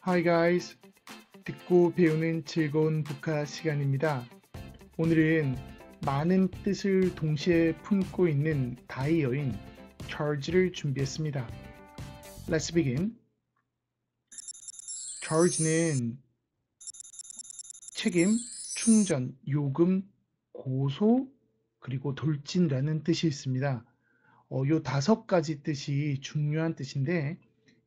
Hi guys. 듣고 배우는 즐거운 북카 시간입니다. 오늘은 많은 뜻을 동시에 품고 있는 다이어인 charge를 준비했습니다. Let's begin. charge는 책임, 충전, 요금, 고소, 그리고 돌진이라는 뜻이 있습니다. 요 5가지 뜻이 중요한 뜻인데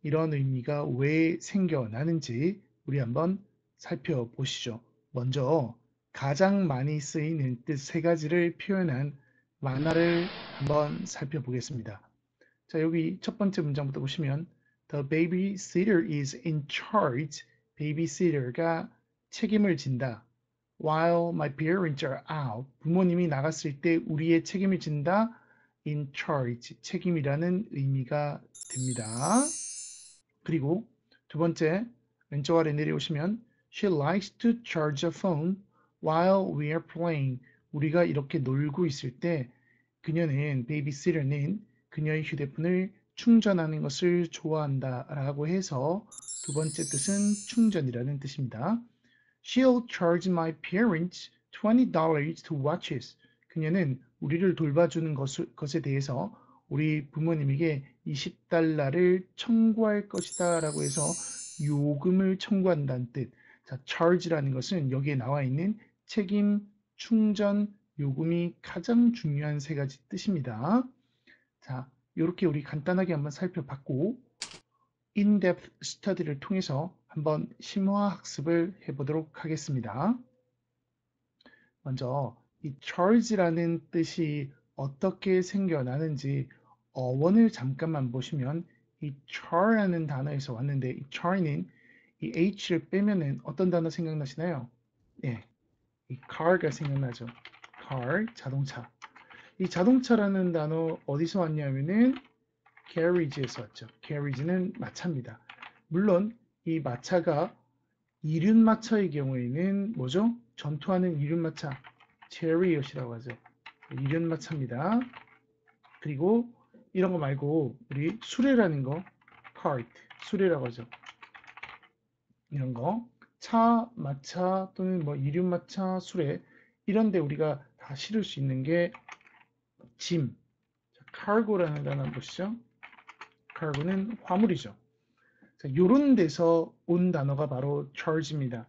이런 의미가 왜 생겨나는지 우리 한번 살펴보시죠. 먼저 가장 많이 쓰이는 뜻 3가지를 표현한 만화를 한번 살펴보겠습니다. 자, 여기 첫 번째 문장부터 보시면 The babysitter is in charge. babysitter가 책임을 진다. While my parents are out. 부모님이 나갔을 때 우리의 책임을 진다. in charge. 책임이라는 의미가 됩니다. 그리고 두 번째, 왼쪽 아래 내려오시면 She likes to charge a phone while we are playing. 우리가 이렇게 놀고 있을 때 그녀는, 베이비시터는 그녀의 휴대폰을 충전하는 것을 좋아한다 라고 해서 두 번째 뜻은 충전이라는 뜻입니다. She'll charge my parents $20 to watch us. 그녀는 우리를 돌봐주는 것에 대해서 우리 부모님에게 $20를 청구할 것이다 라고 해서 요금을 청구한다는 뜻. 자, charge라는 것은 여기에 나와 있는 책임, 충전, 요금이 가장 중요한 3가지 뜻입니다. 자, 이렇게 우리 간단하게 한번 살펴봤고 in-depth 스터디를 통해서 한번 심화 학습을 해보도록 하겠습니다. 먼저 이 charge라는 뜻이 어떻게 생겨나는지 어원을 잠깐만 보시면 이 char라는 단어에서 왔는데 이 char는 이 h를 빼면은 어떤 단어 생각나시나요? 네, 이 car가 생각나죠. car, 자동차. 이 자동차라는 단어 어디서 왔냐면은 carriage에서 왔죠. carriage는 마차입니다. 물론 이 마차가 이륜마차의 경우에는 뭐죠? 전투하는 이륜마차, chariot이라고 하죠. 이륜마차입니다. 그리고 이런 거 말고 우리 수레라는 거, cart, 수레라고 하죠. 이런 거, 차, 마차 또는 뭐 이륜마차, 수레 이런 데 우리가 다 실을 수 있는 게 짐, cargo라는 단어 한번 보시죠. cargo는 화물이죠. 자, 요런 데서 온 단어가 바로 charge입니다.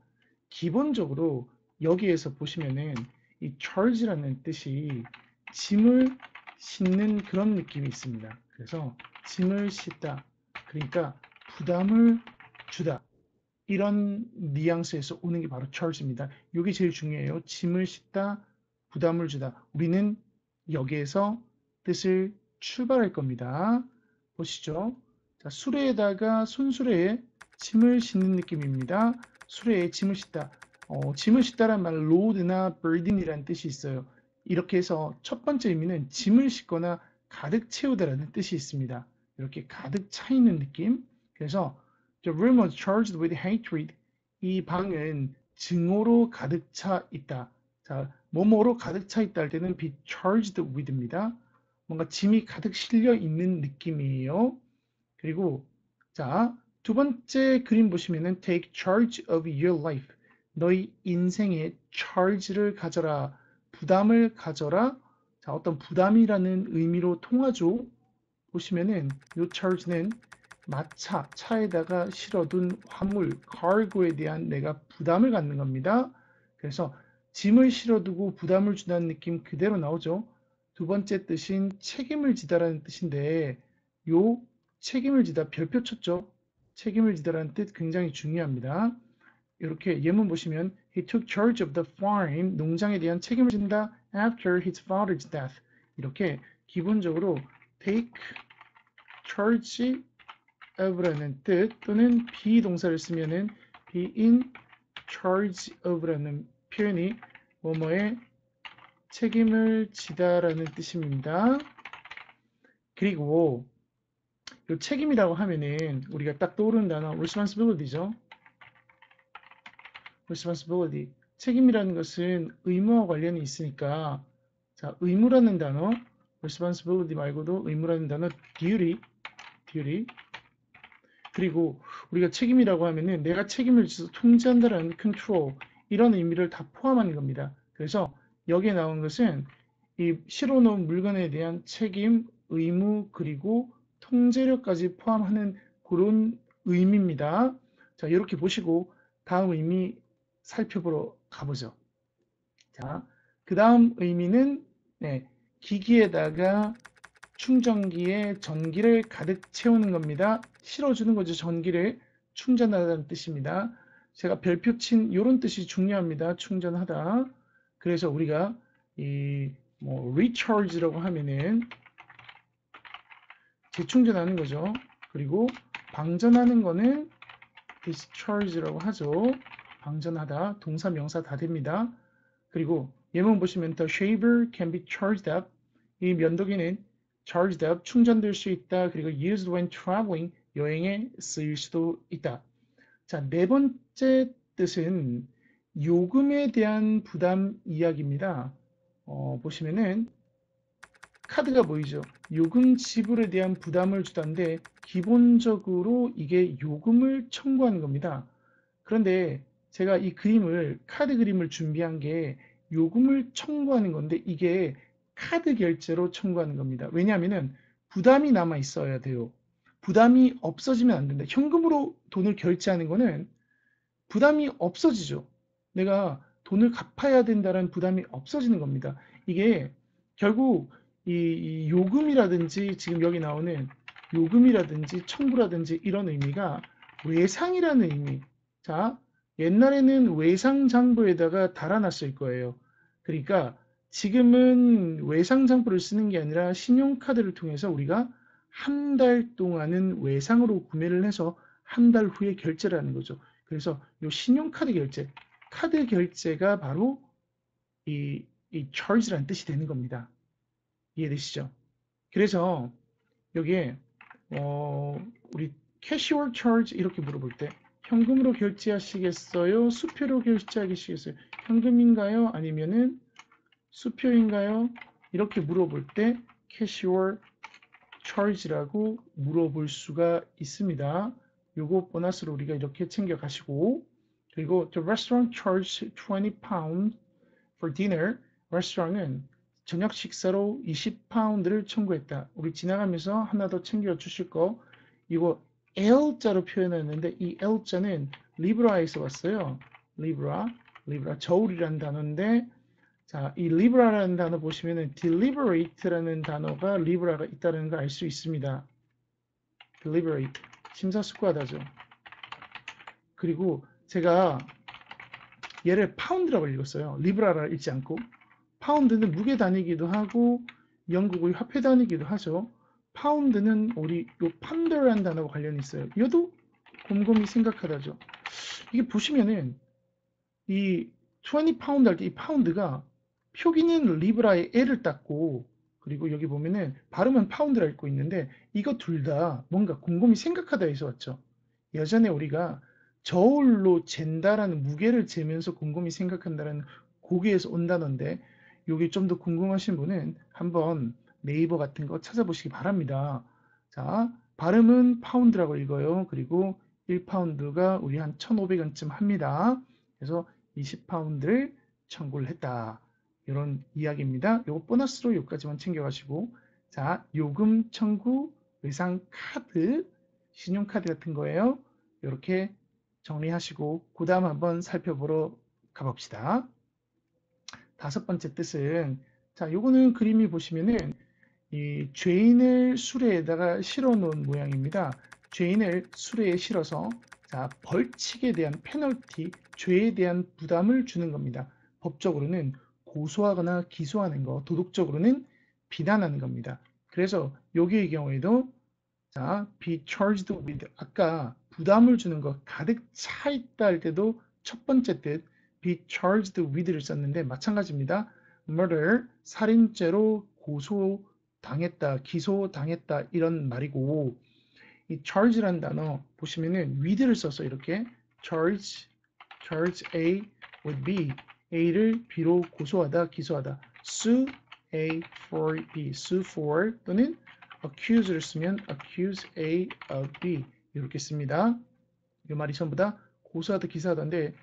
기본적으로 여기에서 보시면은 이 charge라는 뜻이 짐을 싣는 그런 느낌이 있습니다. 그래서 짐을 싣다. 그러니까 부담을 주다. 이런 뉘앙스에서 오는 게 바로 charge입니다. 이게 제일 중요해요. 짐을 싣다, 부담을 주다. 우리는 여기에서 뜻을 출발할 겁니다. 보시죠. 자, 수레에다가 손수레에 짐을 싣는 느낌입니다. 수레에 짐을 싣다. 짐을 싣다란 말 load나 burden이라는 뜻이 있어요. 이렇게 해서 첫 번째 의미는 짐을 싣거나 가득 채우다라는 뜻이 있습니다. 이렇게 가득 차 있는 느낌. 그래서 The room was charged with hatred. 이 방은 증오로 가득 차 있다. 자, 뭐뭐로 가득 차 있다 할 때는 be charged with입니다. 뭔가 짐이 가득 실려 있는 느낌이에요. 그리고 자, 두 번째 그림 보시면은 take charge of your life. 너희 인생의 charge를 가져라. 부담을 가져라. 자, 어떤 부담이라는 의미로 통하죠. 보시면은 이 charge는 마차, 차에다가 실어둔 화물, cargo에 대한 내가 부담을 갖는 겁니다. 그래서 짐을 실어두고 부담을 준다는 느낌 그대로 나오죠. 두 번째 뜻인 책임을 지다라는 뜻인데 요 책임을 지다 별표 쳤죠. 책임을 지다라는 뜻 굉장히 중요합니다. 이렇게 예문 보시면 He took charge of the farm. 농장에 대한 책임을 진다. After his father's death. 이렇게 기본적으로 take charge of라는 뜻 또는 비동사를 쓰면은 be in charge of라는 표현이 뭐뭐의 책임을 지다라는 뜻입니다. 그리고 이 책임이라고 하면은 우리가 딱 떠오르는 단어 responsibility죠. responsibility. 책임이라는 것은 의무와 관련이 있으니까 자, 의무라는 단어 responsibility 말고도 의무라는 단어 duty 그리고 우리가 책임이라고 하면은 내가 책임을 져서 통제한다는 control 이런 의미를 다 포함하는 겁니다. 그래서 여기에 나온 것은 이 실어놓은 물건에 대한 책임, 의무, 그리고 통제력까지 포함하는 그런 의미입니다. 자, 이렇게 보시고 다음 의미 살펴보러 가보죠. 자, 그 다음 의미는 네, 기기에다가 충전기에 전기를 가득 채우는 겁니다. 실어주는 거죠. 전기를 충전하다는 뜻입니다. 제가 별표 친 이런 뜻이 중요합니다. 충전하다. 그래서 우리가 이 뭐 recharge라고 하면은 재충전하는 거죠. 그리고 방전하는 거는 discharge라고 하죠. 방전하다, 동사, 명사 다 됩니다. 그리고 예문 보시면 the shaver can be charged up. 이 면도기는 charged up, 충전될 수 있다. 그리고 used when traveling, 여행에 쓰일 수도 있다. 자, 네 번째 뜻은 요금에 대한 부담 이야기입니다. 보시면은 카드가 보이죠? 요금 지불에 대한 부담을 주던데 기본적으로 이게 요금을 청구하는 겁니다. 그런데 제가 이 그림을 카드 그림을 준비한 게 요금을 청구하는 건데 이게 카드 결제로 청구하는 겁니다. 왜냐하면 부담이 남아 있어야 돼요. 부담이 없어지면 안 된다. 현금으로 돈을 결제하는 거는 부담이 없어지죠. 내가 돈을 갚아야 된다는 부담이 없어지는 겁니다. 이게 결국 이 요금이라든지 지금 여기 나오는 요금이라든지 청구라든지 이런 의미가 외상이라는 의미. 자, 옛날에는 외상장부에다가 달아놨을 거예요. 그러니까 지금은 외상장부를 쓰는 게 아니라 신용카드를 통해서 우리가 한 달 동안은 외상으로 구매를 해서 한 달 후에 결제를 하는 거죠. 그래서 이 신용카드 결제, 카드 결제가 바로 이 charge라는 뜻이 되는 겁니다. 이해되시죠? 그래서 여기에 우리 캐시월 charge 이렇게 물어볼 때 현금으로 결제하시겠어요? 수표로 결제하시겠어요? 현금인가요? 아니면은 수표인가요? 이렇게 물어볼 때 캐시월 charge라고 물어볼 수가 있습니다. 요거 보너스로 우리가 이렇게 챙겨 가시고 그리고 the restaurant charged 20 pounds for dinner. 레스토랑은 저녁 식사로 20파운드를 청구했다. 우리 지나가면서 하나 더 챙겨 주실 거 이거 L자로 표현했는데 이 L자는 리브라에서 왔어요. 리브라 저울이라는 단어인데 자, 이 리브라라는 단어 보시면은 deliberate라는 단어가 리브라가 있다는 걸 알 수 있습니다. deliberate 심사숙고하다죠. 그리고 제가 얘를 파운드라고 읽었어요. 리브라를 읽지 않고 파운드는 무게 단위이기도 하고 영국의 화폐 단위이기도 하죠. 파운드는 우리 요 판더라는 단어와 관련이 있어요. 이것도 곰곰이 생각하다죠. 이게 보시면은 이 20파운드 할 때 이 파운드가 표기는 리브라의 L을 땄고 그리고 여기 보면은 발음은 파운드라 읽고 있는데 이거 둘 다 뭔가 곰곰이 생각하다에서 왔죠. 예전에 우리가 저울로 잰다라는 무게를 재면서 곰곰이 생각한다는 고기에서 온 단어인데 여기 좀 더 궁금하신 분은 한번 네이버 같은 거 찾아보시기 바랍니다. 자, 발음은 파운드라고 읽어요. 그리고 1파운드가 우리 한 1,500원쯤 합니다. 그래서 20파운드를 청구를 했다. 이런 이야기입니다. 요거 보너스로 여기까지만 챙겨가시고 자, 요금 청구, 외상 카드, 신용카드 같은 거예요. 이렇게 정리하시고 그 다음 한번 살펴보러 가봅시다. 다섯 번째 뜻은 자, 요거는 그림이 보시면은 이 죄인을 수레에다가 실어 놓은 모양입니다. 죄인을 수레에 실어서 자, 벌칙에 대한 페널티, 죄에 대한 부담을 주는 겁니다. 법적으로는 고소하거나 기소하는 거, 도덕적으로는 비난하는 겁니다. 그래서 여기의 경우에도 자, be charged with 아까 부담을 주는 거 가득 차 있다 할 때도 첫 번째 뜻 be charged with를 썼는데 마찬가지입니다. murder 살인죄로 고소당했다, 기소당했다 이런 말이고 이 charge라는 단어 보시면은 with를 써서 이렇게 charge A with B A를 B로 고소하다, 기소하다 sue A for B sue for 또는 accuse를 쓰면 accuse A of B 이렇게 씁니다. 이 말이 전부 다 고사하다 기사하다인데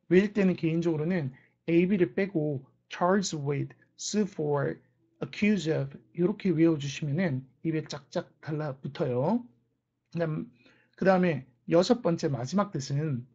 외울 때는 개인적으로는 AB를 빼고 charged with, sue for, accuse of 이렇게 외워주시면은 입에 짝짝 달라붙어요. 그 다음에 여섯 번째 마지막 뜻은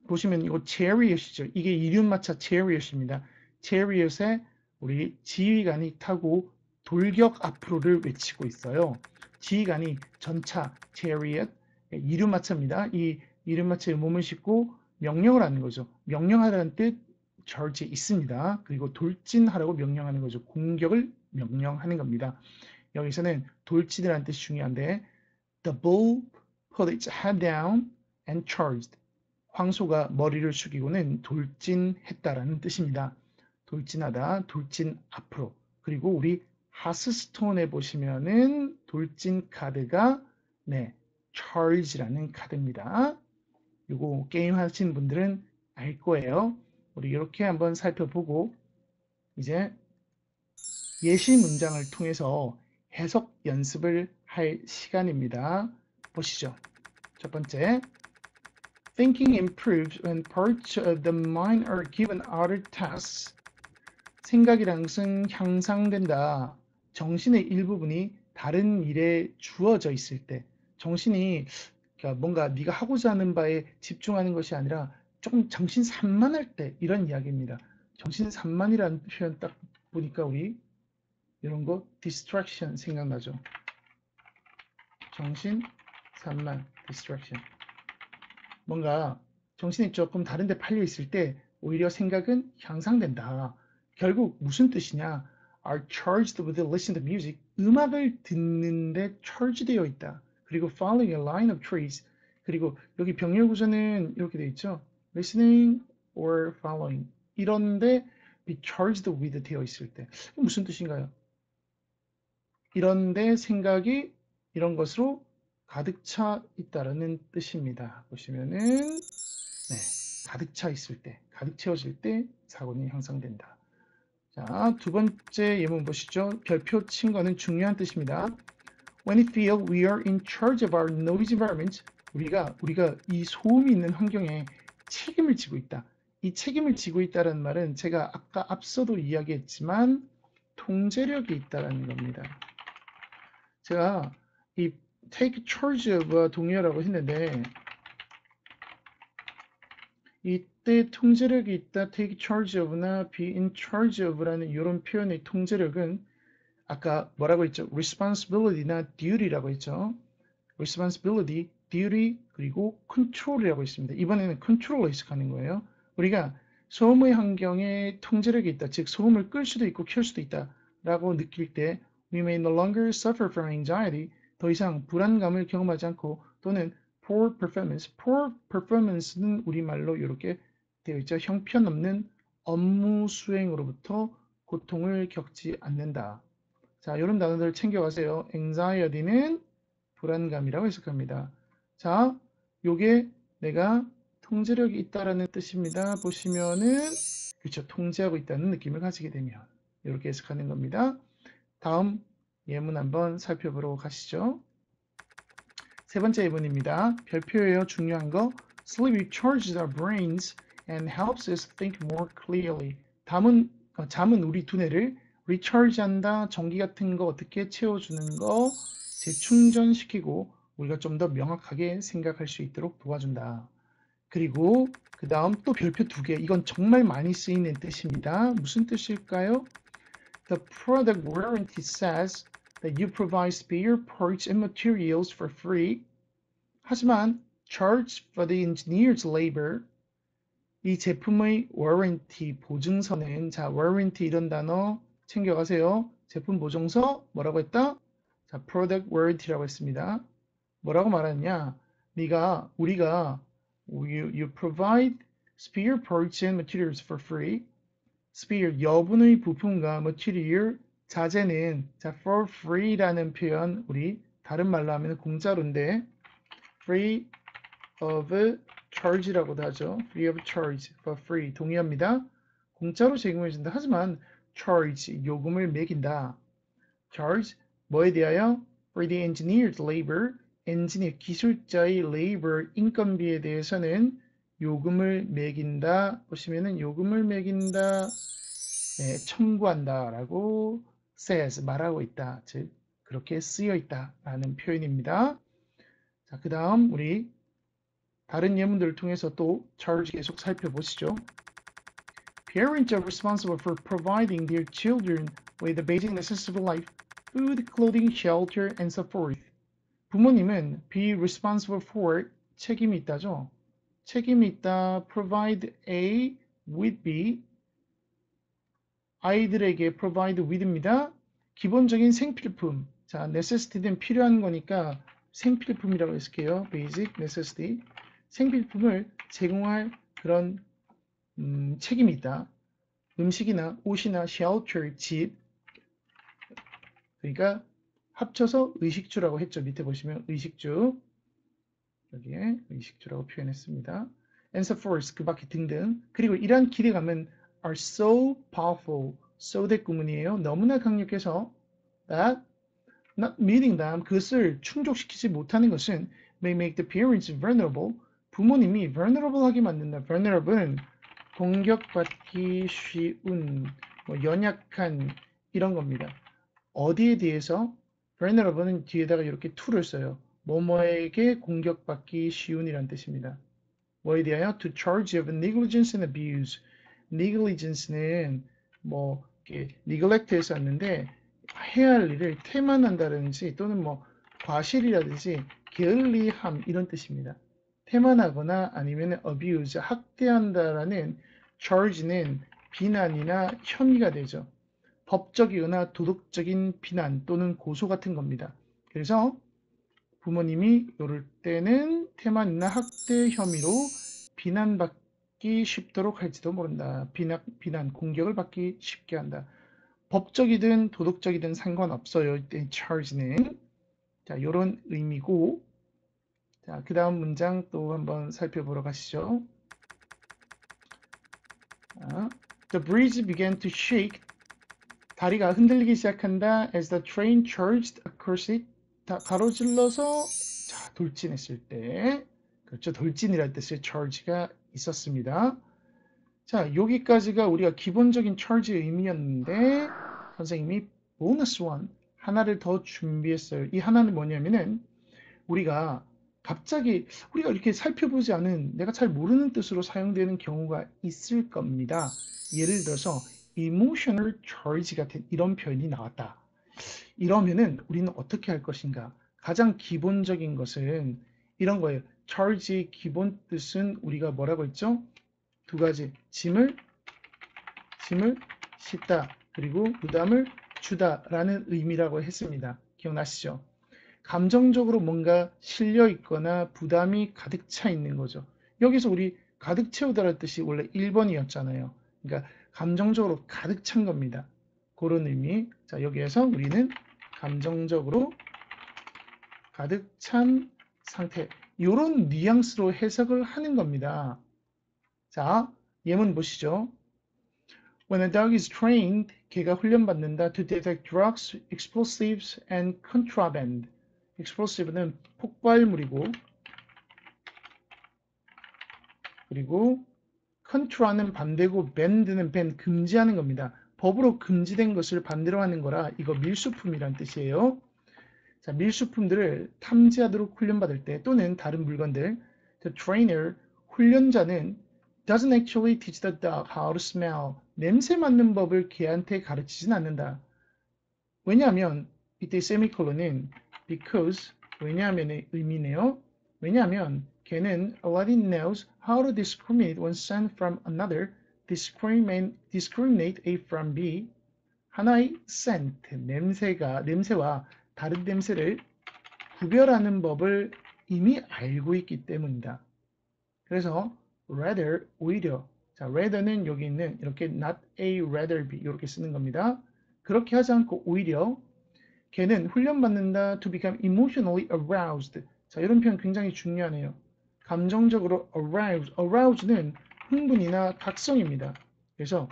보시면 이거 chariot이죠. 이게 이륜마차 chariot입니다. chariot에 우리 지휘관이 타고 돌격 앞으로를 외치고 있어요. 지휘관이 전차 chariot 이륜마차입니다. 이 이륜마차에 몸을 싣고 명령을 하는 거죠. 명령하라는 뜻 charge에 있습니다. 그리고 돌진하라고 명령하는 거죠. 공격을 명령하는 겁니다. 여기서는 돌진이라는 뜻이 중요한데 the bull put its head down and charged. 황소가 머리를 숙이고는 돌진했다라는 뜻입니다. 돌진하다, 돌진 앞으로. 그리고 우리 하스스톤에 보시면은 돌진 카드가 네, charge라는 카드입니다. 이거 게임 하시는 분들은 알 거예요. 우리 이렇게 한번 살펴보고 이제 예시 문장을 통해서 해석 연습을 할 시간입니다. 보시죠. 첫 번째, Thinking improves when parts of the mind are given other tasks. 생각이라는 것은 향상된다. 정신의 일부분이 다른 일에 주어져 있을 때, 정신이 그러니까 뭔가 네가 하고자 하는 바에 집중하는 것이 아니라 조금 정신 산만할 때 이런 이야기입니다. 정신 산만이라는 표현 딱 보니까 우리 이런 거 distraction 생각나죠. 정신 산만, distraction. 뭔가 정신이 조금 다른 데 팔려 있을 때 오히려 생각은 향상된다. 결국 무슨 뜻이냐? are charged with listening to music. 음악을 듣는데 charge 되어 있다. 그리고 following a line of trees. 그리고 여기 병렬 구조는 이렇게 되어 있죠. listening or following. 이런데 be charged with 되어 있을 때. 무슨 뜻인가요? 이런데 생각이 이런 것으로 가득 차 있다라는 뜻입니다. 보시면은 네, 가득 차 있을 때, 가득 채워질 때 사고는 향상된다. 자, 두 번째 예문 보시죠. 별표 친 거는 중요한 뜻입니다. When we feel we are in charge of our noisy environment, 우리가 이 소음이 있는 환경에 책임을 지고 있다. 이 책임을 지고 있다는 말은 제가 아까 앞서도 이야기했지만 통제력이 있다는 겁니다. 제가 이 take charge of 동의어라고 했는데 이때 통제력이 있다, take charge of나 be in charge of라는 이런 표현의 통제력은 아까 뭐라고 했죠? responsibility나 duty라고 했죠. responsibility, duty, 그리고 control이라고 있습니다. 이번에는 control로 해석하는 거예요. 우리가 소음의 환경에 통제력이 있다, 즉 소음을 끌 수도 있고 켤 수도 있다라고 느낄 때 we may no longer suffer from anxiety, 더 이상 불안감을 경험하지 않고 또는 poor performance는 우리말로 이렇게 되어 있죠. 형편없는 업무 수행으로부터 고통을 겪지 않는다. 자, 이런 단어들 챙겨가세요. anxiety는 불안감이라고 해석합니다. 자, 요게 내가 통제력이 있다라는 뜻입니다. 보시면은 그렇죠. 통제하고 있다는 느낌을 가지게 되면 이렇게 해석하는 겁니다. 다음 예문 한번 살펴보러 가시죠. 세 번째 예문입니다. 별표예요. 중요한 거. Sleep recharges our brains and helps us think more clearly. 잠은 우리 두뇌를 recharge한다. 전기 같은 거 어떻게 채워주는 거 재충전시키고 우리가 좀 더 명확하게 생각할 수 있도록 도와준다. 그리고 그 다음 또 별표 두 개. 이건 정말 많이 쓰이는 뜻입니다. 무슨 뜻일까요? The product warranty says that you provide spare parts and materials for free. 하지만 charge for the engineer's labor. 이 제품의 warranty 보증서는 자 warranty 이런 단어 챙겨가세요. 제품 보증서 뭐라고 했다? 자 product warranty라고 했습니다. 뭐라고 말하느냐? 우리가 you provide spare parts and materials for free. spare 여분의 부품과 material 자재는 자 for free라는 표현 우리 다른 말로 하면 공짜로인데 free of charge라고도 하죠. free of charge for free 동의합니다. 공짜로 제공해준다. 하지만 charge 요금을 매긴다. charge 뭐에 대하여 for the engineer's labor 엔지니어 기술자의 labor 인건비에 대해서는 요금을 매긴다. 보시면은 요금을 매긴다. 네, 청구한다 라고 says 말하고 있다. 즉 그렇게 쓰여 있다 라는 표현입니다. 자, 그 다음 우리 다른 예문들을 통해서 또 charge 계속 살펴보시죠. Parents are responsible for providing their children with the basic necessities of life, food, clothing, shelter, and so forth. 부모님은 be responsible for 책임이 있다죠. 책임이 있다. provide a with be 아이들에게 provide with입니다. 기본적인 생필품. 자, necessity는 필요한 거니까 생필품이라고 했을게요. basic necessity. 생필품을 제공할 그런 책임이 있다. 음식이나 옷이나 shelter, 집. 그러니까 합쳐서 의식주라고 했죠. 밑에 보시면 의식주. 여기에 의식주라고 표현했습니다. And so forth, 그 밖에 등등. 그리고 이러한 기대감은 are so powerful, so 대 구문이에요. 너무나 강력해서 that not meeting them, 그것을 충족시키지 못하는 것은 may make the parents vulnerable, 부모님이 vulnerable하게 만든다. vulnerable은 공격받기 쉬운, 연약한 이런 겁니다. 어디에 대해서? vulnerable은 뒤에다가 이렇게 to를 써요. 뭐뭐에게 공격받기 쉬운이란 뜻입니다. 뭐에 대하여? To charge of negligence and abuse. negligence는 뭐 이렇게 neglect에서 왔는데 해야 할 일을 태만한다든지 또는 뭐 과실이라든지 게을리함 이런 뜻입니다. 태만하거나 아니면 abuse, 학대한다라는 charge는 비난이나 혐의가 되죠. 법적이거나 도덕적인 비난 또는 고소 같은 겁니다. 그래서 부모님이 이럴 때는 태만이나 학대 혐의로 비난받기 쉽도록 할지도 모른다. 비난, 공격을 받기 쉽게 한다. 법적이든 도덕적이든 상관없어요. 이때 charge는. 자, 이런 의미고. 자, 그 다음 문장 또 한번 살펴보러 가시죠. 자, The bridge began to shake. 다리가 흔들리기 시작한다. As the train charged across it. 가로질러서 자, 돌진했을 때. 그렇죠. 돌진이랄 뜻의 charge가 있었습니다. 자, 여기까지가 우리가 기본적인 charge의 의미였는데 선생님이 보너스 원 하나를 더 준비했어요. 이 하나는 뭐냐면은 우리가 갑자기 우리가 이렇게 살펴보지 않은 내가 잘 모르는 뜻으로 사용되는 경우가 있을 겁니다. 예를 들어서 emotional charge 같은 이런 표현이 나왔다. 이러면은 우리는 어떻게 할 것인가? 가장 기본적인 것은 이런 거예요. charge의 기본 뜻은 우리가 뭐라고 했죠? 두 가지. 짐을 싣다. 그리고 부담을 주다라는 의미라고 했습니다. 기억나시죠? 감정적으로 뭔가 실려 있거나 부담이 가득 차 있는 거죠. 여기서 우리 가득 채우다라는 뜻이 원래 1번이었잖아요. 그러니까 감정적으로 가득 찬 겁니다. 그런 의미. 자, 여기에서 우리는 감정적으로 가득 찬 상태. 이런 뉘앙스로 해석을 하는 겁니다. 자, 예문 보시죠. When a dog is trained, 개가 훈련받는다 to detect drugs, explosives, and contraband. explosive는 폭발물이고 그리고 contra는 반대고 band는 ban, 금지하는 겁니다. 법으로 금지된 것을 반대로 하는 거라 이거 밀수품이란 뜻이에요. 자, 밀수품들을 탐지하도록 훈련받을 때 또는 다른 물건들 The trainer, 훈련자는 doesn't actually teach the dog how to smell. 냄새 맡는 법을 개한테 가르치진 않는다. 왜냐하면 이때 세미콜론은 because, 왜냐하면의 의미네요. 왜냐하면 걔는 already knows how to discriminate one scent from another, discriminate A from B. 하나의 scent, 냄새와 다른 냄새를 구별하는 법을 이미 알고 있기 때문이다. 그래서 rather, 오히려. 자, rather는 여기 있는 이렇게 not A, rather B 이렇게 쓰는 겁니다. 그렇게 하지 않고 오히려 걔는 훈련받는다 to become emotionally aroused. 자, 이런 표현 굉장히 중요하네요. 감정적으로 arouse는 흥분이나 각성입니다. 그래서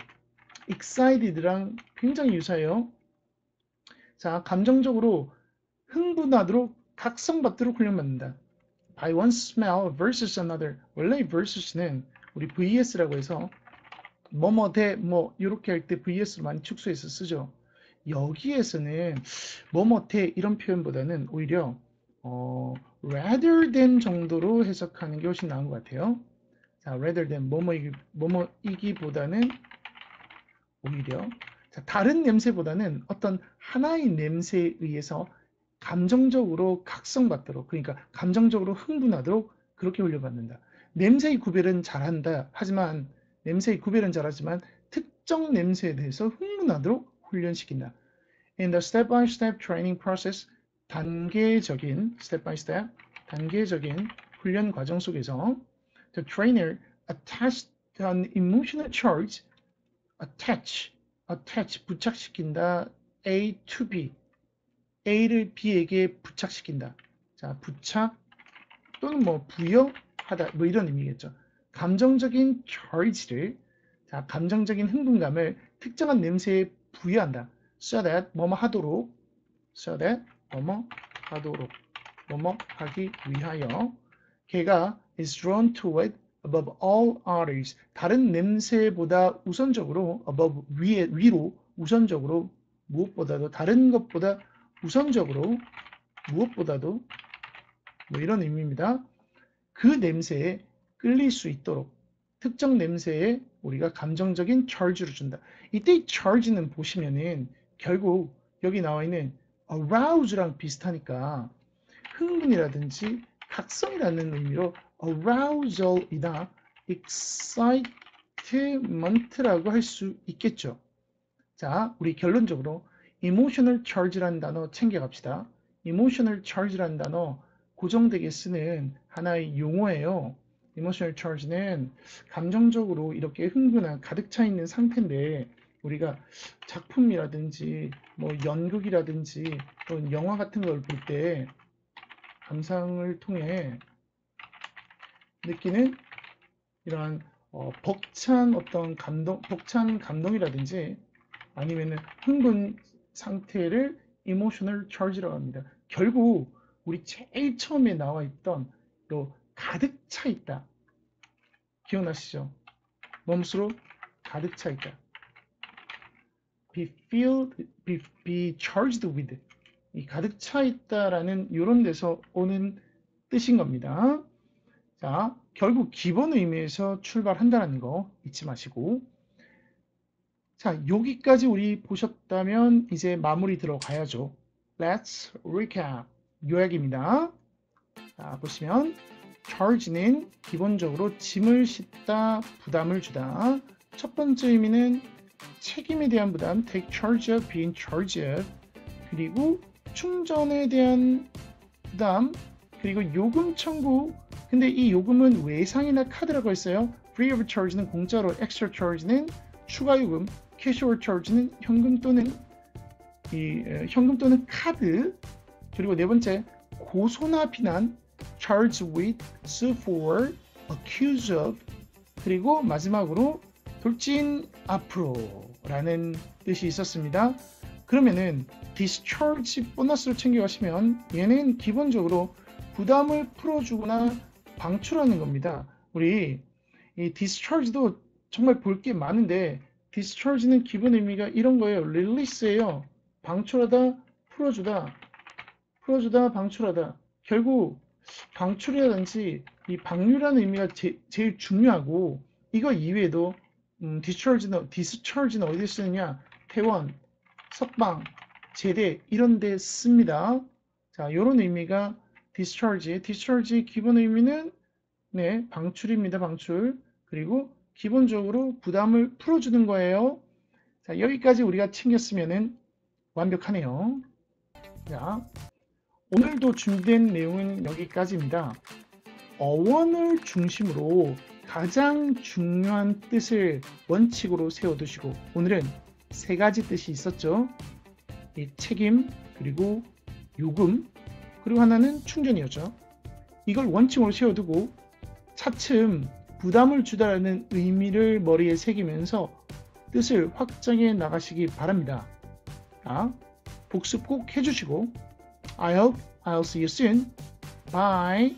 excited랑 굉장히 유사해요. 자, 감정적으로 흥분하도록 각성받도록 훈련받는다. By one smell versus another. 원래 versus는 우리 VS라고 해서 뭐뭐 대 뭐 이렇게 할 때 VS로 많이 축소해서 쓰죠. 여기에서는 뭐뭐 대 이런 표현보다는 오히려 rather than 정도로 해석하는 게 훨씬 나은 것 같아요. 자, rather than 뭐뭐이기보다는 오히려 자, 다른 냄새보다는 어떤 하나의 냄새에 의해서 감정적으로 각성받도록, 그러니까 감정적으로 흥분하도록 그렇게 훈련받는다. 냄새의 구별은 잘한다. 하지만 냄새의 구별은 잘하지만 특정 냄새에 대해서 흥분하도록 훈련시킨다. In the step-by-step training process, 단계적인 훈련 과정 속에서 the trainer attached an emotional charge, attach 부착시킨다. A to B, A를 B에게 부착시킨다. 자, 부착 또는 뭐 부여하다 뭐 이런 의미겠죠. 감정적인 charge를 자, 감정적인 흥분감을 특정한 냄새에 부여한다. So that 뭐뭐 하도록 뭐뭐 하기 위하여 걔가 is drawn to it above all others. 다른 냄새보다 우선적으로 above 위로 우선적으로 무엇보다도 다른 것보다 우선적으로 무엇보다도 뭐 이런 의미입니다. 그 냄새에 끌릴 수 있도록 특정 냄새에 우리가 감정적인 charge를 준다. 이때 이 charge는 보시면은 결국 여기 나와 있는 arouse랑 비슷하니까 흥분이라든지 각성이라는 의미로 arousal이나 excitement라고 할 수 있겠죠. 자, 우리 결론적으로 emotional charge라는 단어 챙겨갑시다. emotional charge라는 단어 고정되게 쓰는 하나의 용어예요. emotional charge는 감정적으로 이렇게 흥분한 가득 차 있는 상태인데 우리가 작품이라든지 뭐 연극이라든지 또는 영화 같은 걸 볼 때 감상을 통해 느끼는 이러한 벅찬 어떤 벅찬 감동이라든지 아니면은 흥분 상태를 emotional charge라고 합니다. 결국 우리 제일 처음에 나와 있던 또 가득 차 있다. 기억나시죠? 몸수로 가득 차 있다. be charged with. 이 가득 차 있다라는 이런 데서 오는 뜻인 겁니다. 자, 결국 기본 의미에서 출발한다는 거 잊지 마시고. 자, 여기까지 우리 보셨다면 이제 마무리 들어가야죠. Let's recap. 요약입니다. 자, 보시면 charge는 기본적으로 짐을 싣다, 부담을 주다. 첫 번째 의미는 책임에 대한 부담, take charge of, be in charge of. 그리고 충전에 대한 부담, 그리고 요금 청구. 근데 이 요금은 외상이나 카드라고 했어요. free of charge는 공짜로, extra charge는 추가 요금, casual charge는 현금 또는 카드. 그리고 네 번째, 고소나 비난, charge with, sue for, accuse of. 그리고 마지막으로 돌진 앞으로라는 뜻이 있었습니다. 그러면은 discharge 보너스를 챙겨가시면 얘는 기본적으로 부담을 풀어주거나 방출하는 겁니다. 우리 이 discharge도 정말 볼 게 많은데 discharge는 기본 의미가 이런 거예요. release예요. 방출하다, 풀어주다, 방출하다. 결국 방출이라든지 이 방류라는 의미가 제일 중요하고 이거 이외에도 discharge는 어디에 쓰느냐? 퇴원, 석방, 제대 이런 데 씁니다. 자, 이런 의미가 discharge의 기본 의미는 네, 방출입니다. 방출. 그리고 기본적으로 부담을 풀어주는 거예요. 자, 여기까지 우리가 챙겼으면은 완벽하네요. 자, 오늘도 준비된 내용은 여기까지입니다. 어원을 중심으로 가장 중요한 뜻을 원칙으로 세워두시고 오늘은 세 가지 뜻이 있었죠. 이 책임, 그리고 요금, 그리고 하나는 충전이었죠. 이걸 원칙으로 세워두고 차츰 부담을 주다라는 의미를 머리에 새기면서 뜻을 확장해 나가시기 바랍니다. 자, 복습 꼭 해주시고 I hope I'll see you soon. Bye.